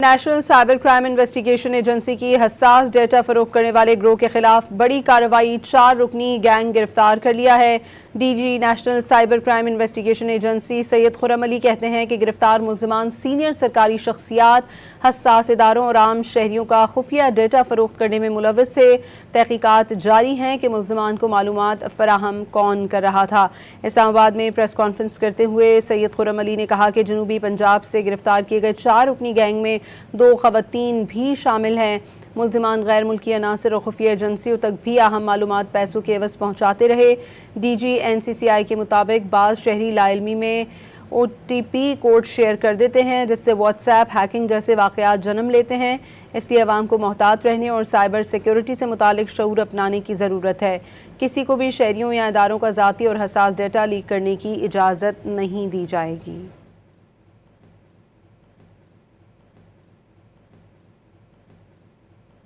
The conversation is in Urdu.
National cyber crime investigation agency کی حساس ڈیٹا فروخت کرنے والے گروہ کے خلاف بڑی کارروائی 4 رکنی گینگ گرفتار کر لیا ہے۔ D G national cyber crime investigation agency Syed Khurram Ali کہتے ہیں کہ گرفتار ملزمان سینئر سرکاری شخصیات، حساس اداروں اور عام شہریوں کا خفیہ ڈیٹا فروخت کرنے میں ملوث تھے۔ تحقیقات جاری ہیں کہ ملزمان کو معلومات فراہم کون کر رہا تھا۔ اسلام آباد میں پریس کانفرنس کرتے ہوئے سید خرم علی نے کہا کہ جنوبی پنجاب سے گرفتار کیے گئے 4 رکنی گینگ میں 2 خواتین بھی شامل ہیں۔ ملزمان غیر ملکی عناصر اور خفیہ ایجنسیوں تک بھی اہم معلومات پیسوں کے عوض پہنچاتے رہے۔ ڈی جی این سی سی آئی کے مطابق بعض شہری لا علمی میں O T P code share کر دیتے ہیں جس سے واٹس ایپ ہیکنگ جیسے واقعات جنم لیتے ہیں۔ اس لیے عوام کو محتاط رہنے اور سائبر سیکیورٹی سے متعلق شعور اپنانے کی ضرورت ہے۔ کسی کو بھی شہریوں یا اداروں کا ذاتی اور حساس ڈیٹا لیک کرنے کی اجازت نہیں دی جائے گی۔